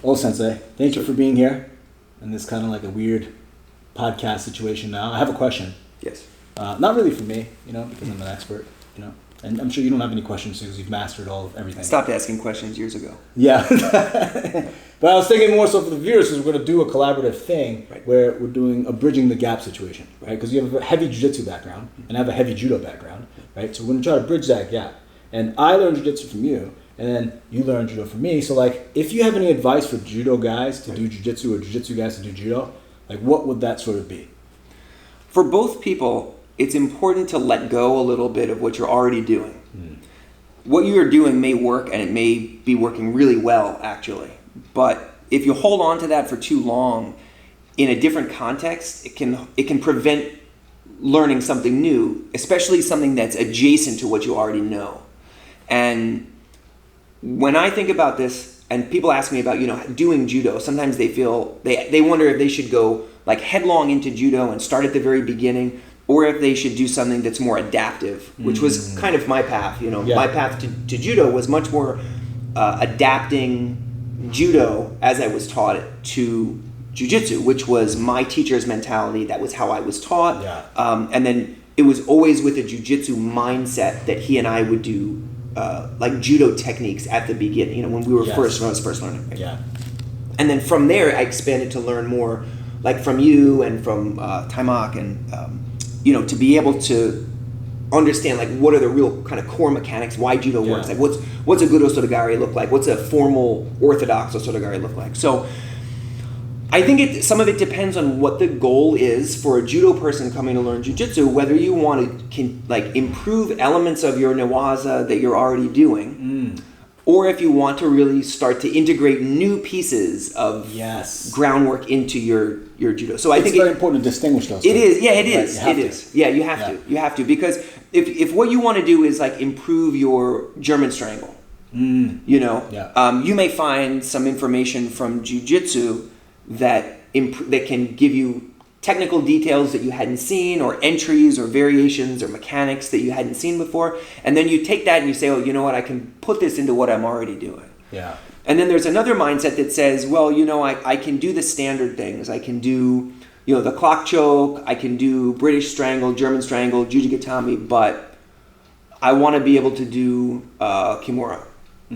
Well, Sensei, thank you for being here in this kind of like a weird podcast situation now. I have a question. Yes. Not really for me, because I'm an expert, and I'm sure you don't have any questions because you've mastered all of everything. I stopped asking questions years ago. Yeah. But I was thinking more so for the viewers because we're going to do a collaborative thing where we're doing a bridging the gap situation, right? Because you have a heavy jiu-jitsu background and I have a heavy judo background, right? So we're going to try to bridge that gap. And I learned jiu-jitsu from you, and then you learned judo from me. So like, if you have any advice for judo guys to do jiu-jitsu or jiu-jitsu guys to do judo, like what would that sort of be? For both people, it's important to let go a little bit of what you're already doing. What you're doing may work, and it may be working really well, actually. But if you hold on to that for too long, in a different context, it can prevent learning something new, especially something that's adjacent to what you already know. And when I think about this, and people ask me about doing judo, sometimes they feel they wonder if they should go like headlong into judo and start at the very beginning, or if they should do something that's more adaptive, which was kind of my path. My path to judo was much more adapting judo as I was taught it to jiu-jitsu, which was my teacher's mentality. That was how I was taught. And then it was always with a jiu-jitsu mindset that he and I would do like judo techniques at the beginning, when I was first learning. Right? Yeah. And then from there, I expanded to learn more, like from you and from Taimak, and to be able to understand like what are the real kind of core mechanics, why judo works, like what's a good osotogari look like, what's a formal orthodox osotogari look like. So I think some of it depends on what the goal is for a judo person coming to learn jiu-jitsu, whether you want to improve elements of your newaza that you're already doing, or if you want to really start to integrate new pieces of groundwork into your judo. So I think it's very important to distinguish those. It is. Yeah, it is. It is. Yeah, you have to. You have to, because if what you want to do is like improve your German strangle, you may find some information from jiu-jitsu that can give you technical details that you hadn't seen, or entries or variations or mechanics that you hadn't seen before, and then you take that and you say, oh, you know what, I can put this into what I'm already doing. Yeah. And then there's another mindset that says, well, I can do the standard things. I can do, the clock choke, I can do British strangle, German strangle, jujigatami, but I want to be able to do kimura.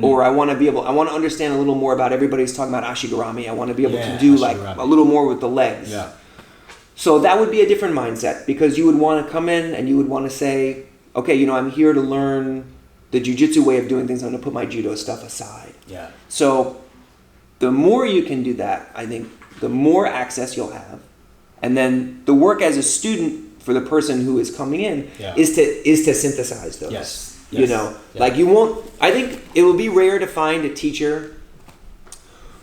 Or I want to understand a little more about, everybody's talking about ashigarami. I want to be able to do like a little more with the legs. Yeah. So that would be a different mindset, because you would want to come in and you would want to say, okay, I'm here to learn the jiu-jitsu way of doing things. I'm going to put my judo stuff aside. Yeah. So the more you can do that, I think the more access you'll have. And then the work as a student for the person who is coming in is to synthesize those. Yes. Like you won't, I think it will be rare to find a teacher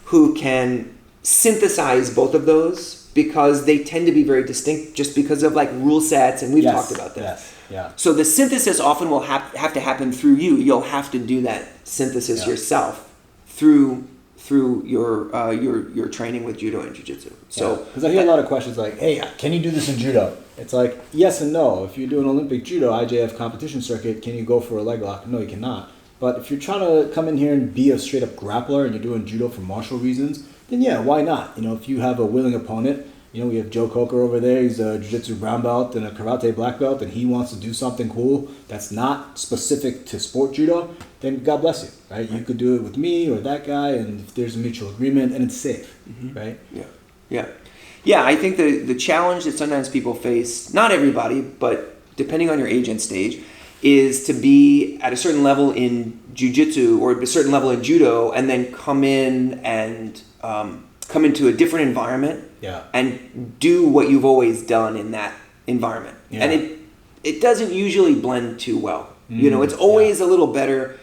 who can synthesize both of those, because they tend to be very distinct just because of like rule sets, and we've talked about that. Yes. Yeah. So the synthesis often will have to happen through you. You'll have to do that synthesis yourself through your training with judo and jiu-jitsu. So because I hear a lot of questions like, hey, can you do this in judo? It's like yes and no. If you do an Olympic judo IJF competition circuit, can you go for a leg lock? No, you cannot. But if you're trying to come in here and be a straight up grappler and you're doing judo for martial reasons, then why not? If you have a willing opponent, we have Joe Coker over there. He's a jiu-jitsu brown belt and a karate black belt, and he wants to do something cool that's not specific to sport judo, then God bless you, right? You could do it with me or that guy, and if there's a mutual agreement and it's safe, right? Yeah, I think the challenge that sometimes people face, not everybody, but depending on your age and stage, is to be at a certain level in jiu-jitsu or a certain level in judo, and then come in and come into a different environment and do what you've always done in that environment. Yeah. And it doesn't usually blend too well. It's always a little better,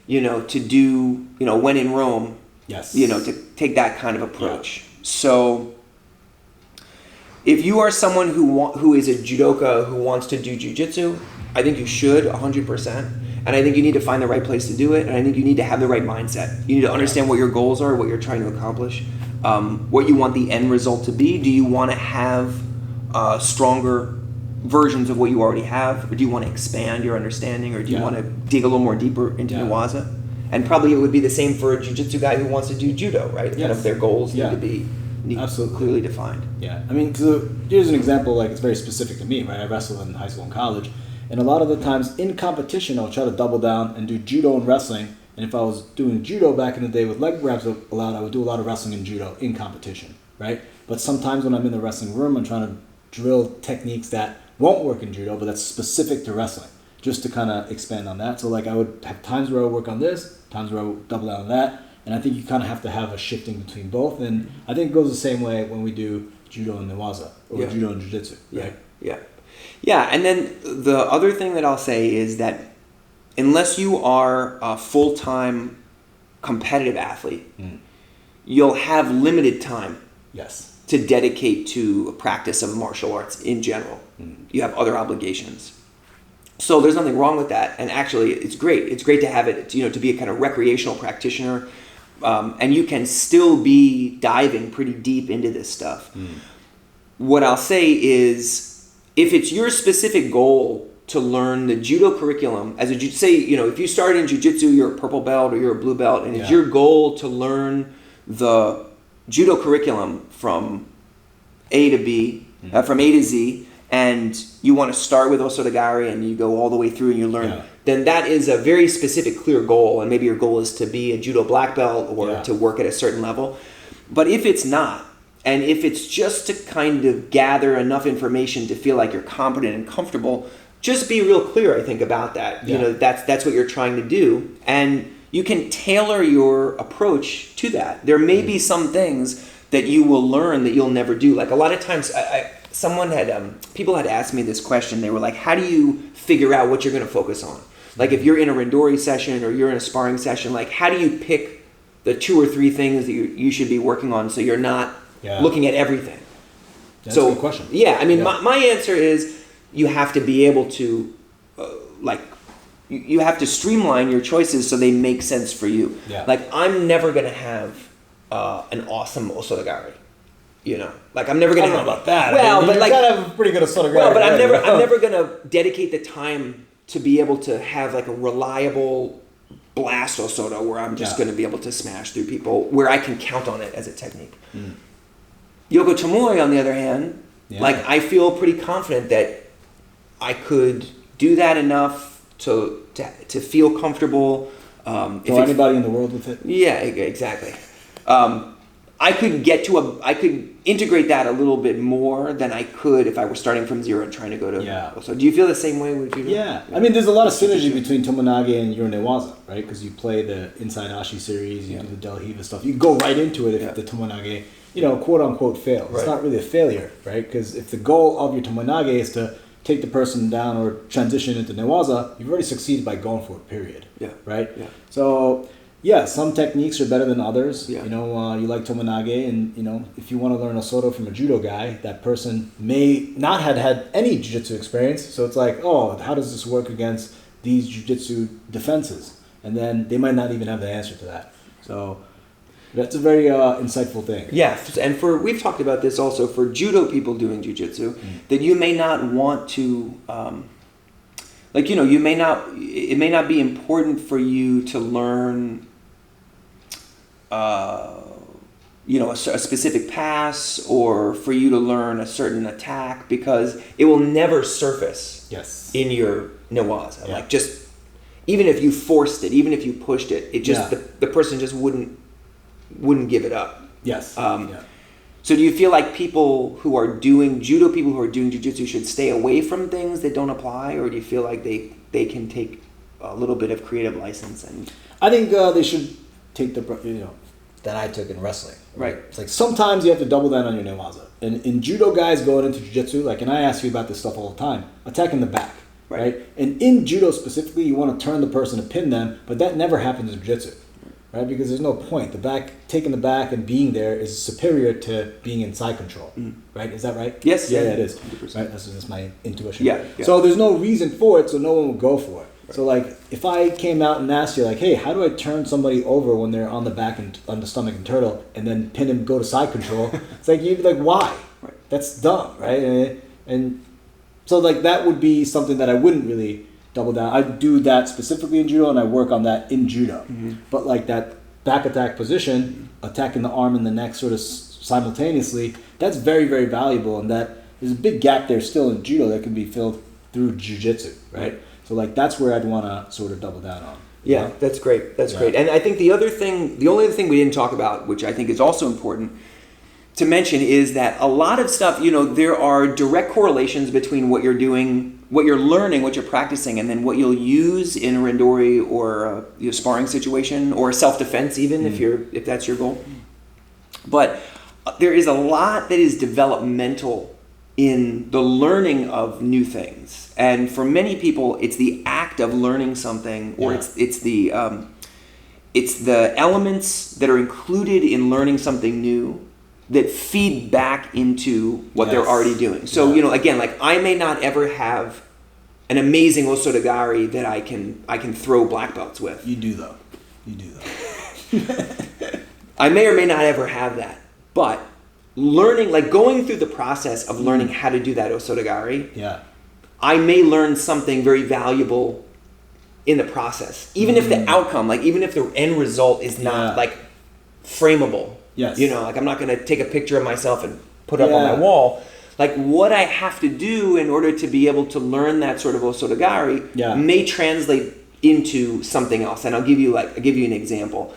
to do, when in Rome, to take that kind of approach. Yeah. So if you are someone who is a judoka who wants to do jiu-jitsu, I think you should 100%. And I think you need to find the right place to do it. And I think you need to have the right mindset. You need to understand what your goals are, what you're trying to accomplish, what you want the end result to be. Do you want to have stronger versions of what you already have? Or do you want to expand your understanding? Or do you want to dig a little more deeper into Newaza? And probably it would be the same for a jiu-jitsu guy who wants to do judo, right? Kind of their goals need to be absolutely clearly defined. Yeah, I mean, cause here's an example, like it's very specific to me, right? I wrestled in high school and college, and a lot of the times in competition, I'll try to double down and do judo and wrestling. And if I was doing judo back in the day with leg grabs allowed, I would do a lot of wrestling and judo in competition, right? But sometimes when I'm in the wrestling room, I'm trying to drill techniques that won't work in judo, but that's specific to wrestling, just to kind of expand on that. So like I would have times where I would work on this, times where I would double down on that. And I think you kind of have to have a shifting between both. And I think it goes the same way when we do judo and newaza or judo and jiu-jitsu, right? Yeah, and then the other thing that I'll say is that unless you are a full-time competitive athlete, you'll have limited time to dedicate to a practice of martial arts in general. You have other obligations. So there's nothing wrong with that. And actually, it's great. It's great to have it, to be a kind of recreational practitioner. And you can still be diving pretty deep into this stuff. What I'll say is, if it's your specific goal to learn the judo curriculum, if you started in jiu-jitsu, you're a purple belt or you're a blue belt, and it's your goal to learn the judo curriculum from A to B, from A to Z, and you want to start with Osotogari and you go all the way through and you learn, then that is a very specific, clear goal. And maybe your goal is to be a judo black belt or to work at a certain level. But if it's not, and if it's just to kind of gather enough information to feel like you're competent and comfortable, just be real clear, I think, about that. That's what you're trying to do. And you can tailor your approach to that. There may be some things that you will learn that you'll never do. Like a lot of times, people had asked me this question. They were like, how do you figure out what you're going to focus on? Like if you're in a randori session or you're in a sparring session, like how do you pick the 2 or 3 things that you should be working on so you're not looking at everything? That's a good question. Yeah, I mean, my answer is you have to be able to, you have to streamline your choices so they make sense for you. Yeah. Like I'm never going to have an awesome Osotogari. Like I'm never gonna. I don't know about that. Well, but like, gotta have a pretty good Osotogari. Well, but I'm never gonna dedicate the time to be able to have like a reliable blast Osoto where I'm just gonna be able to smash through people where I can count on it as a technique. Yoko Tomoe, on the other hand, like I feel pretty confident that I could do that enough to feel comfortable. Throw anybody in the world with it. Yeah, exactly. I could integrate that a little bit more than I could if I were starting from zero and trying to go to. So do you feel the same way with judo? Yeah. I mean, there's a lot of synergy between Tomonage and your newaza, right? Because you play the inside Ashi series, you do the Del Hiva stuff. You go right into it if the Tomonage, quote unquote, fails. Right. It's not really a failure, right? Because if the goal of your Tomonage is to take the person down or transition into newaza, you've already succeeded by going for it, period. Yeah. Right? Yeah. So some techniques are better than others. Yeah. You like Tomonage, and if you want to learn Osoto from a judo guy, that person may not have had any jiu-jitsu experience. So it's like, how does this work against these jiu-jitsu defenses? And then they might not even have the answer to that. So that's a very insightful thing. Yeah, and we've talked about this also for judo people doing jiu-jitsu, that you may not want to. It may not be important for you to learn, a specific pass or for you to learn a certain attack because it will never surface in your newaza. Yeah. Like just, even if you forced it, even if you pushed it, the person just wouldn't give it up. Yes. So do you feel like people who are doing jiu-jitsu should stay away from things that don't apply, or do you feel like they can take a little bit of creative license? And I think they should take that I took in wrestling. Right. It's like sometimes you have to double down on your newaza. And in judo guys going into jiu-jitsu, and I ask you about this stuff all the time, attacking the back. Right. And in judo specifically, you want to turn the person to pin them, but that never happens in jiu-jitsu. Right, because there's no point. Taking the back and being there is superior to being in side control. Right? Is that right? Yes. Yeah, it is. 100%. Right? That's just my intuition. Yeah. So there's no reason for it, so no one will go for it. Right. So if I came out and asked you hey, how do I turn somebody over when they're on the back and on the stomach and turtle, and then pin him, go to side control? It's like you'd be like, why? Right. That's dumb, right? And so that would be something that I wouldn't really double down. I do that specifically in judo, and I work on that in judo. But like that back attack position, attacking the arm and the neck sort of simultaneously, that's very, very valuable, and that there's a big gap there still in judo that can be filled through jiu-jitsu, right? So like that's where I'd want to sort of double down on. Yeah, that's great. That's great. And I think the only other thing we didn't talk about, which I think is also important to mention, is that a lot of stuff, there are direct correlations between what you're doing, what you're learning, what you're practicing, and then what you'll use in a randori or a sparring situation or self-defense even, if that's your goal. But there is a lot that is developmental in the learning of new things, and for many people, it's the act of learning something, or it's the elements that are included in learning something new that feed back into what they're already doing. So again, like I may not ever have an amazing osotogari that I can throw black belts with. You do though. I may or may not ever have that, but learning, like going through the process of learning how to do that osotogari, I may learn something very valuable in the process, even if the outcome, like even if the end result is not like frameable. Like I'm not going to take a picture of myself and put it up on my wall. Like what I have to do in order to be able to learn that sort of osotogari may translate into something else. And I'll give you an example.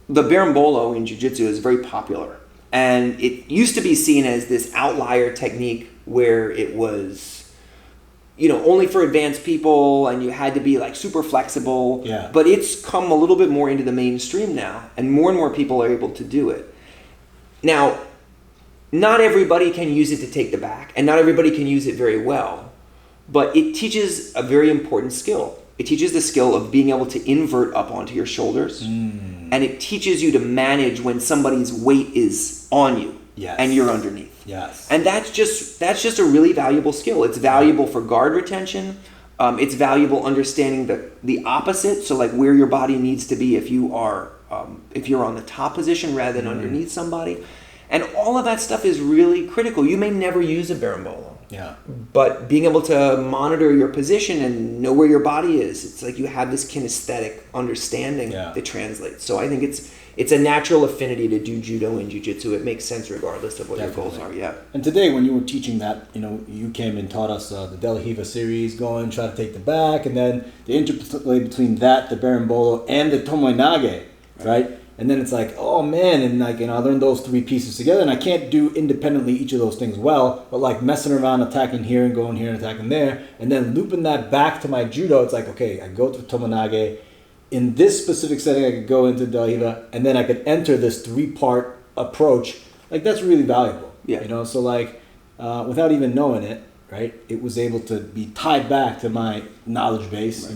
The berimbolo in jiu-jitsu is very popular, and it used to be seen as this outlier technique where it was, only for advanced people, and you had to be like super flexible. But it's come a little bit more into the mainstream now, and more people are able to do it. Now, not everybody can use it to take the back, and not everybody can use it very well, but it teaches a very important skill. It teaches the skill of being able to invert up onto your shoulders, and it teaches you to manage when somebody's weight is on you and you're underneath. And that's just a really valuable skill. It's valuable for guard retention. It's valuable understanding the opposite, so like where your body needs to be if you're on the top position rather than underneath somebody. And all of that stuff is really critical. You may never use a berimbolo. But being able to monitor your position and know where your body is, it's like you have this kinesthetic understanding that translates. So I think it's a natural affinity to do judo and jiu-jitsu. It makes sense regardless of what your goals are. And today when you were teaching that, you came and taught us the De La Riva series, going, try to take the back, and then the interplay between that, the berimbolo, and the tomoe-nage, right? And then it's like, oh man, and I learned those three pieces together, and I can't do independently each of those things well, but like messing around, attacking here and going here and attacking there, and then looping that back to my judo, it's like, okay, I go to tomoe-nage. In this specific setting, I could go into De La Riva, and then I could enter this three-part approach. Like that's really valuable. So like without even knowing it, right, it was able to be tied back to my knowledge base,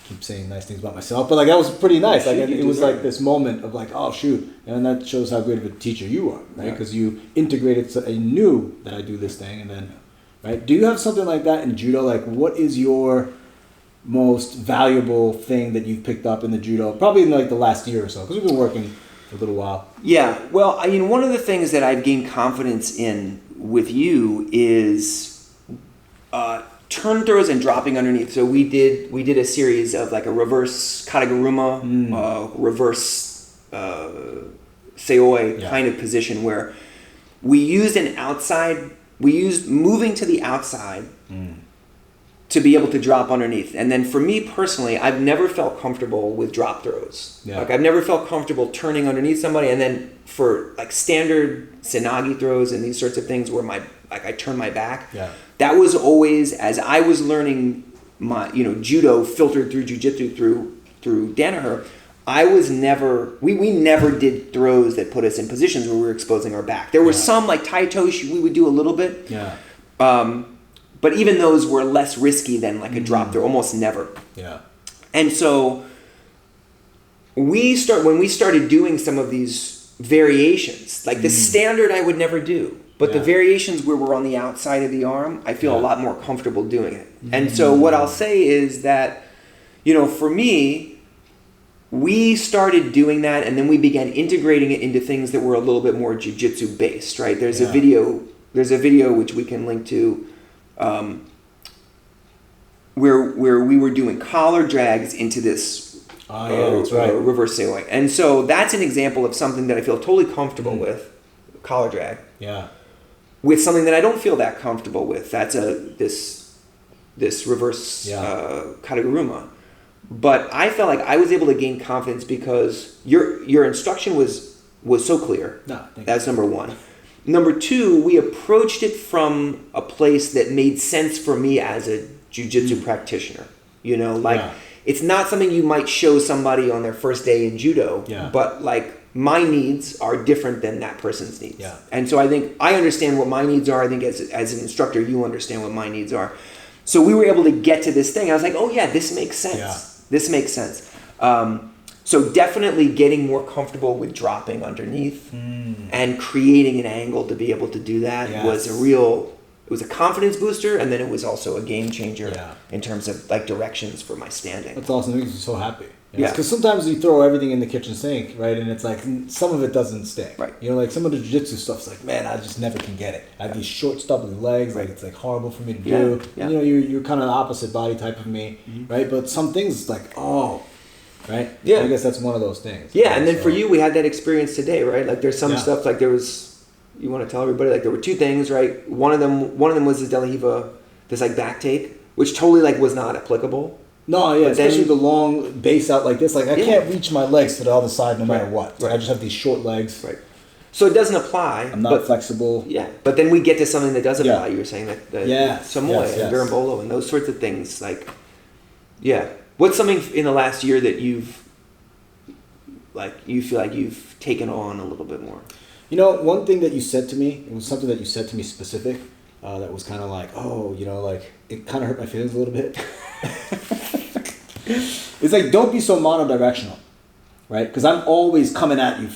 keep saying nice things about myself, but like that was pretty nice. Like it was like this moment of like, oh shoot, and that shows how great of a teacher you are, right? Because you integrated, so I knew that I do this thing, and then, right? Do you have something like that in judo? Like, what is your most valuable thing that you've picked up in the judo, probably in like the last year or so? Because we've been working for a little while. Yeah, well, one of the things that I've gained confidence in with you is turn throws and dropping underneath. So we did a series of like a reverse kataguruma, reverse seoi kind of position where we used moving to the outside to be able to drop underneath. And then for me personally, I've never felt comfortable with drop throws. Like I've never felt comfortable turning underneath somebody, and then for like standard senagi throws and these sorts of things where I turn my back. That was always, as I was learning my judo filtered through jiu-jitsu through Danaher, we never did throws that put us in positions where we were exposing our back. There were some like taitoshi we would do a little bit. But even those were less risky than like a drop throw, almost never. And so when we started doing some of these variations, like the standard I would never do, but the variations where we're on the outside of the arm, I feel a lot more comfortable doing it. And so what I'll say is that, for me, we started doing that, and then we began integrating it into things that were a little bit more jiu-jitsu based, right? There's a video which we can link to where we were doing collar drags into this that's right. reverse seoi. And so that's an example of something that I feel totally comfortable with, collar drag. Yeah. With something that I don't feel that comfortable with. That's this reverse kataguruma. But I felt like I was able to gain confidence because your instruction was so clear. No, that's number one. Number two, we approached it from a place that made sense for me as a jiu-jitsu practitioner. You know, it's not something you might show somebody on their first day in judo, but like my needs are different than that person's needs. Yeah. And so I think I understand what my needs are. I think as an instructor, you understand what my needs are. So we were able to get to this thing. I was like, oh yeah, this makes sense. Yeah. This makes sense. So definitely getting more comfortable with dropping underneath and creating an angle to be able to do that was it was a confidence booster, and then it was also a game changer in terms of like directions for my standing. That's awesome. It makes me so happy. Yeah. Because sometimes you throw everything in the kitchen sink, right? And it's like some of it doesn't stick. Right. You know, like some of the jiu-jitsu stuff's like, man, I just never can get it. I have these short, stubbly legs. Like it's like horrible for me to do. Yeah. You know, you're kind of the opposite body type of me, right? But some things it's like, right? Yeah. I guess that's one of those things. Yeah, and then for you, we had that experience today, right? Like there's some stuff, like there was, you want to tell everybody, like there were two things, right? One of them was this Delahiva, this like back take, which totally like was not applicable. No, yeah, especially the long base out like this. Like I can't reach my legs to the other side no matter what. So I just have these short legs. Right. So it doesn't apply. I'm not flexible. Yeah, but then we get to something that does apply. You were saying that Samoa and Berimbolo and those sorts of things. Like, what's something in the last year that you feel like you've taken on a little bit more? You know, one thing that you said to me, it was something that you said to me specific, that was kind of like, like it kind of hurt my feelings a little bit. It's like, don't be so monodirectional, right? Because I'm always coming at you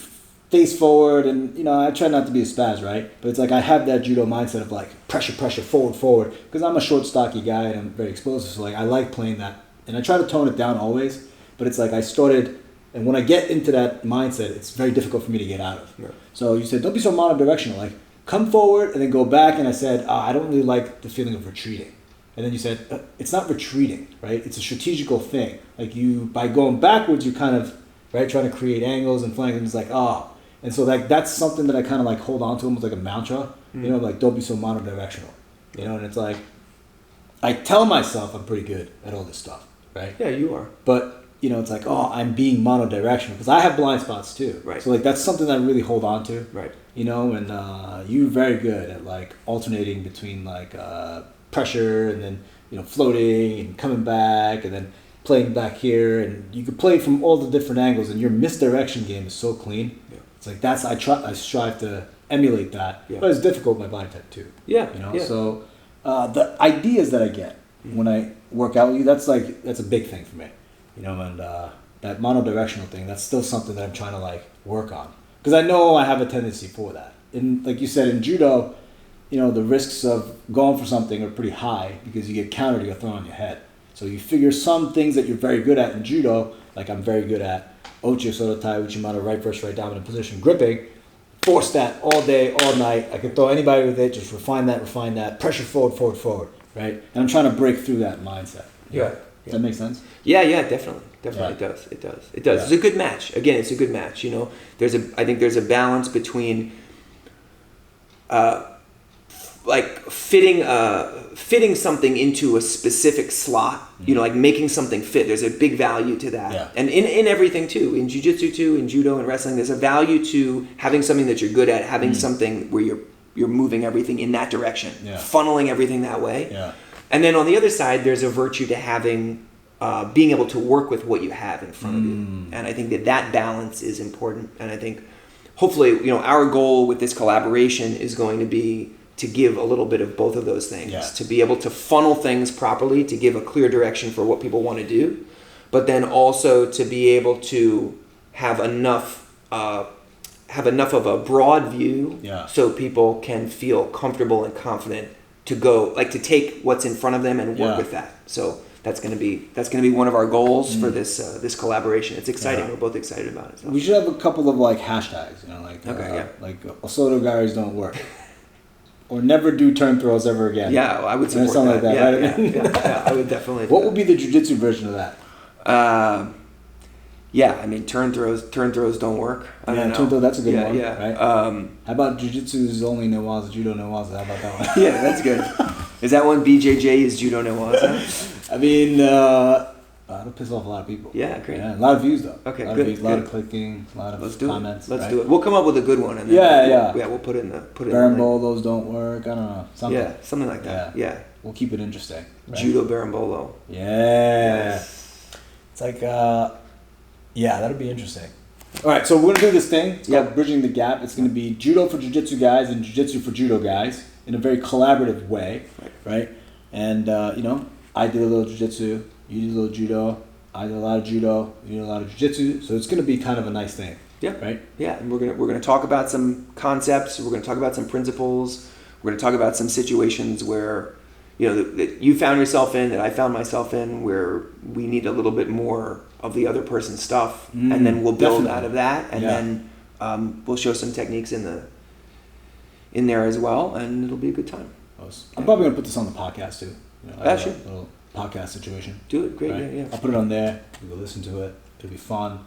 face forward, and I try not to be a spaz, right? But it's like I have that judo mindset of like pressure, forward, because I'm a short, stocky guy and I'm very explosive. So like I like playing that, and I try to tone it down always. But it's like I started, and when I get into that mindset, it's very difficult for me to get out of. Yeah. So you said, don't be so monodirectional. Like come forward and then go back. And I said, I don't really like the feeling of retreating. And then you said, it's not retreating, right? It's a strategical thing. Like by going backwards, you kind of, right, trying to create angles and flanks, and it's like, And so like that's something that I kind of like hold on to almost like a mantra, like don't be so monodirectional, and it's like, I tell myself I'm pretty good at all this stuff, right? Yeah, you are. But, it's like, I'm being monodirectional because I have blind spots too. Right. So like that's something that I really hold on to. Right. And you're very good at like alternating between like pressure and then, floating and coming back and then playing back here, and you could play from all the different angles, and your misdirection game is so clean. Yeah. It's like I strive to emulate that, but it's difficult with my body type too. Yeah. So the ideas that I get when I work out with you, that's a big thing for me. And that monodirectional thing, that's still something that I'm trying to like work on, because I know I have a tendency for that. And like you said, in judo, the risks of going for something are pretty high because you get countered, you get thrown on your head. So you figure some things that you're very good at in judo, like I'm very good at Ochi Sototai, Uchimata, right versus right dominant position, gripping, force that all day, all night. I can throw anybody with it, just refine that, pressure forward, right? And I'm trying to break through that mindset. Yeah. Does that make sense? Yeah, definitely. It does. It does. Yeah. It's a good match. Again, it's a good match. I think there's a balance between like fitting something into a specific slot, like making something fit. There's a big value to that. Yeah. And in everything too, in jiu-jitsu too, in judo and wrestling, there's a value to having something that you're good at, having something where you're moving everything in that direction, funneling everything that way. Yeah. And then on the other side, there's a virtue to having being able to work with what you have in front of you. And I think that balance is important. And I think hopefully, our goal with this collaboration is going to be to give a little bit of both of those things, to be able to funnel things properly, to give a clear direction for what people want to do, but then also to be able to have enough of a broad view so people can feel comfortable and confident to go, like to take what's in front of them and work with that. So that's going to be one of our goals for this collaboration. It's exciting. Yeah. We're both excited about it. So. We should have a couple of like hashtags, like Osoto Garis don't work. or never do turn throws ever again. Yeah, I would support something that. like that, Yeah, right? yeah, I would definitely. What would be the jiu-jitsu version of that? Yeah, I mean turn throws don't work. I don't know. Turn throw, that's a good one. Yeah. Right? How about jiu-jitsu's only no waza, judo no waza? How about that one? Yeah, that's good. Is that one BJJ is judo no waza? I mean, that'll piss off a lot of people. Yeah, great. Yeah, a lot of views though. Okay, a lot good. Of views, a lot of clicking, a lot of comments. Let's right? do it. We'll come up with a good one and then Yeah. we'll put it in the Barambolos don't work. I don't know. Something. Yeah, something like that. Yeah. We'll keep it interesting. Right? Judo Barambolo. Yeah. Yes. It's like, that'll be interesting. All right, so we're gonna do this thing. It's called Bridging the Gap. It's gonna be judo for jiu-jitsu guys and jiu-jitsu for judo guys in a very collaborative way, right? And I did a little jiu-jitsu, you did a little judo, I did a lot of judo, you did a lot of jiu-jitsu. So it's gonna be kind of a nice thing. Yeah. Right. Yeah, and we're gonna talk about some concepts. We're gonna talk about some principles. We're gonna talk about some situations where that you found yourself in, that I found myself in, where we need a little bit more of the other person's stuff, and then we'll build out of that, and then we'll show some techniques in there as well, and it'll be a good time. I'm probably gonna put this on the podcast too. Sure. A little podcast situation. Do it, great, right? yeah. I'll put it on there. You can listen to it. It'll be fun.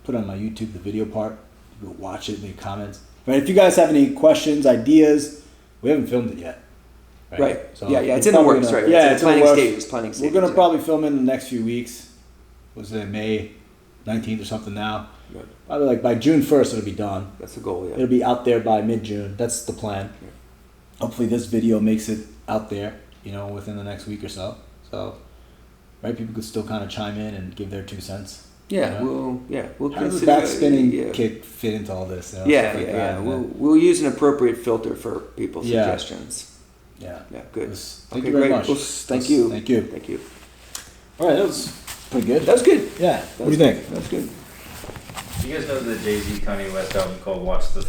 Put it on my YouTube, the video part. You can watch it, make comments. Right. If you guys have any questions, ideas, we haven't filmed it yet. Right. So yeah. It's in the works, right? Yeah, it's in planning stages. We're gonna probably film it in the next few weeks. Was it May 19th or something now? Right. Probably like by June 1st it'll be done. That's the goal, yeah. It'll be out there by mid-June. That's the plan. Yeah. Hopefully this video makes it out there, within the next week or so. So, right, people could still kind of chime in and give their 2 cents. Yeah, we'll How does the consider back spinning kick fit into all this? Yeah. We'll use an appropriate filter for people's suggestions. Yeah. Yeah, good. Thank you very much. Well, thank you. Thank you. Thank you. All right, that was pretty good. That was good. Yeah. What do you think? That was good. You guys know the Jay-Z Kanye West album called Watch the